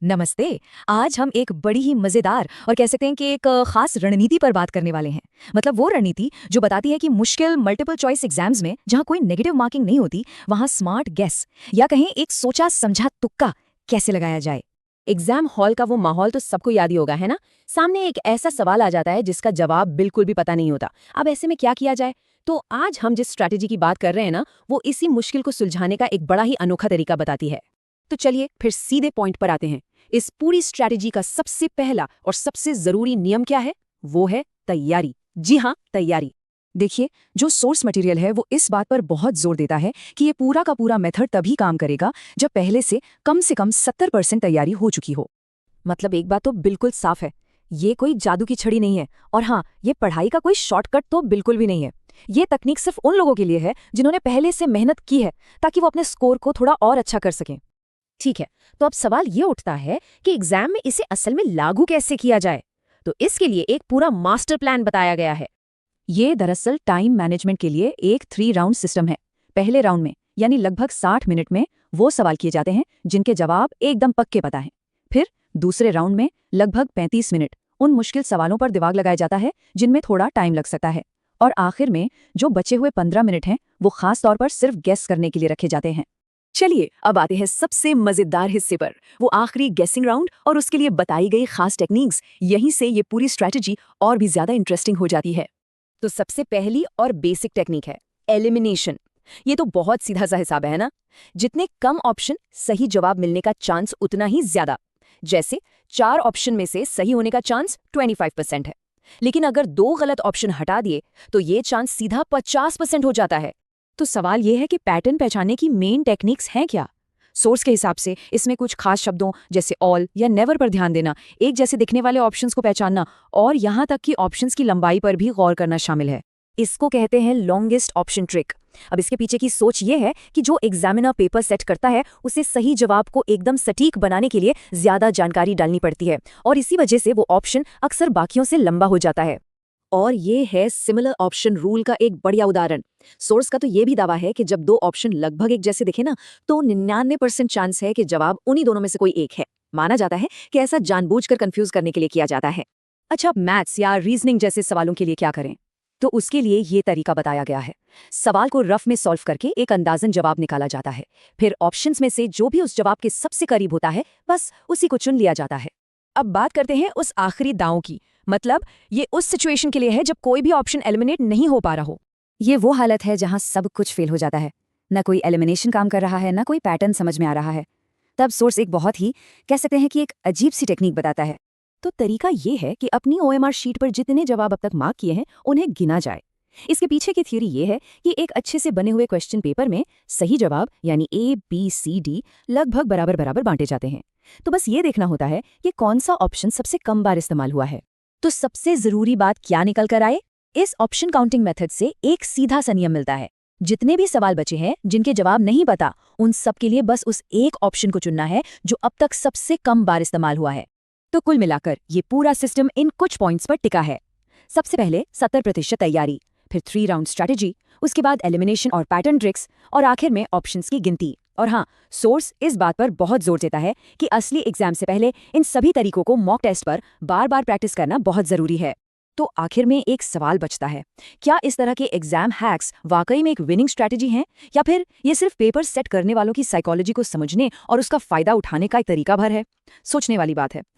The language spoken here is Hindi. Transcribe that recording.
नमस्ते। आज हम एक बड़ी ही मजेदार और कह सकते हैं कि एक खास रणनीति पर बात करने वाले हैं। मतलब वो रणनीति जो बताती है कि मुश्किल मल्टीपल चॉइस एग्जाम्स में जहां कोई नेगेटिव मार्किंग नहीं होती, वहां स्मार्ट गेस या कहें एक सोचा समझा तुक्का कैसे लगाया जाए। एग्जाम हॉल का वो माहौल तो सबको याद ही होगा, है ना। सामने एक ऐसा सवाल आ जाता है जिसका जवाब बिल्कुल भी पता नहीं होता। अब ऐसे में क्या किया जाए? तो आज हम जिस स्ट्रैटेजी की बात कर रहे हैं ना, वो इसी मुश्किल को सुलझाने का एक बड़ा ही अनोखा तरीका बताती है। तो चलिए फिर सीधे पॉइंट पर आते हैं। इस पूरी स्ट्रैटेजी का सबसे पहला और सबसे जरूरी नियम क्या है? वो है तैयारी। जी हाँ, तैयारी। देखिए, जो सोर्स मटेरियल है वो इस बात पर बहुत जोर देता है कि ये पूरा का पूरा मेथड तभी काम करेगा जब पहले से कम 70% तैयारी हो चुकी हो। मतलब एक बात तो बिल्कुल साफ है, ये कोई जादू की छड़ी नहीं है। और हाँ, ये पढ़ाई का कोई शॉर्टकट तो बिल्कुल भी नहीं है। ये तकनीक सिर्फ उन लोगों के लिए है जिन्होंने पहले से मेहनत की है, ताकि वो अपने स्कोर को थोड़ा और अच्छा कर सकें। ठीक है, तो अब सवाल ये उठता है कि एग्जाम में इसे असल में लागू कैसे किया जाए। तो इसके लिए एक पूरा मास्टर प्लान बताया गया है। ये दरअसल टाइम मैनेजमेंट के लिए एक 3 राउंड सिस्टम है। पहले राउंड में यानी लगभग 60 मिनट में वो सवाल किए जाते हैं जिनके जवाब एकदम पक्के पता है। फिर दूसरे राउंड में लगभग 35 मिनट उन मुश्किल सवालों पर दिमाग लगाया जाता है जिनमें थोड़ा टाइम लग सकता है। और आखिर में जो बचे हुए 15 मिनट हैं वो खास तौर पर सिर्फ गेस करने के लिए रखे जाते हैं। चलिए अब आते हैं सबसे मजेदार हिस्से पर, वो आखिरी गेसिंग राउंड और उसके लिए बताई गई खास टेक्निक्स। यहीं से ये पूरी स्ट्रैटेजी और भी ज्यादा इंटरेस्टिंग हो जाती है। तो सबसे पहली और बेसिक टेक्निक है एलिमिनेशन। ये तो बहुत सीधा सा हिसाब है ना। जितने कम ऑप्शन, सही जवाब मिलने का चांस उतना ही ज्यादा। जैसे 4 ऑप्शन में से सही होने का चांस 25% है, लेकिन अगर 2 गलत ऑप्शन हटा दिए तो ये चांस सीधा 50% हो जाता है। तो सवाल ये है कि पैटर्न पहचानने की मेन टेक्निक्स हैं क्या? सोर्स के हिसाब से इसमें कुछ खास शब्दों जैसे ऑल या नेवर पर ध्यान देना, एक जैसे दिखने वाले ऑप्शंस को पहचानना और यहाँ तक कि ऑप्शंस की लंबाई पर भी गौर करना शामिल है। इसको कहते हैं लॉन्गेस्ट ऑप्शन ट्रिक। अब इसके पीछे की सोच ये है कि जो एग्जामिनर पेपर सेट करता है उसे सही जवाब को एकदम सटीक बनाने के लिए ज्यादा जानकारी डालनी पड़ती है, और इसी वजह से वो ऑप्शन अक्सर बाकियों से लंबा हो जाता है। और ये है सिमिलर ऑप्शन रूल का एक बढ़िया उदाहरण। सोर्स का तो ये भी दावा है कि जब 2 ऑप्शन लगभग एक जैसे दिखे ना, तो 99% चांस है कि जवाब उन्हीं दोनों में से कोई एक है। माना जाता है कि ऐसा जानबूझकर कंफ्यूज करने के लिए किया जाता है। अच्छा, अब मैथ्स या रीजनिंग जैसे सवालों के लिए क्या करें? तो उसके लिए ये तरीका बताया गया है। सवाल को रफ में सॉल्व करके एक अंदाजन जवाब निकाला जाता है। फिर ऑप्शंस में से जो भी उस जवाब के सबसे करीब होता है, बस उसी को चुन लिया जाता है। अब बात करते हैं उस आखिरी दांव की। मतलब ये उस सिचुएशन के लिए है जब कोई भी ऑप्शन एलिमिनेट नहीं हो पा रहा हो। ये वो हालत है जहां सब कुछ फेल हो जाता है। न कोई एलिमिनेशन काम कर रहा है, न कोई पैटर्न समझ में आ रहा है। तब सोर्स एक बहुत ही कह सकते हैं कि एक अजीब सी टेक्निक बताता है। तो तरीका ये है कि अपनी ओएमआर शीट पर जितने जवाब अब तक मार्क किए हैं उन्हें गिना जाए। इसके पीछे की थ्योरी ये है कि एक अच्छे से बने हुए क्वेश्चन पेपर में सही जवाब यानी ABCD लगभग बराबर बराबर बांटे जाते हैं। तो बस ये देखना होता है कि कौन सा ऑप्शन सबसे कम बार इस्तेमाल हुआ है। तो सबसे जरूरी बात क्या निकल कर आए? इस ऑप्शन काउंटिंग मेथड से एक सीधा सा नियम मिलता है। जितने भी सवाल बचे हैं जिनके जवाब नहीं पता, उन सब के लिए बस उस एक ऑप्शन को चुनना है जो अब तक सबसे कम बार इस्तेमाल हुआ है। तो कुल मिलाकर ये पूरा सिस्टम इन कुछ पॉइंट्स पर टिका है। सबसे पहले 70% तैयारी, फिर 3 राउंड स्ट्रैटेजी, उसके बाद एलिमिनेशन और पैटर्न ट्रिक्स, और आखिर में ऑप्शंस की गिनती। और हाँ, सोर्स इस बात पर बहुत जोर देता है कि असली एग्जाम से पहले इन सभी तरीकों को मॉक टेस्ट पर बार बार प्रैक्टिस करना बहुत जरूरी है। तो आखिर में एक सवाल बचता है, क्या इस तरह के एग्जाम हैक्स वाकई में एक विनिंग स्ट्रैटेजी हैं, या फिर ये सिर्फ पेपर सेट करने वालों की साइकोलॉजी को समझने और उसका फायदा उठाने का एक तरीका भर है? सोचने वाली बात है।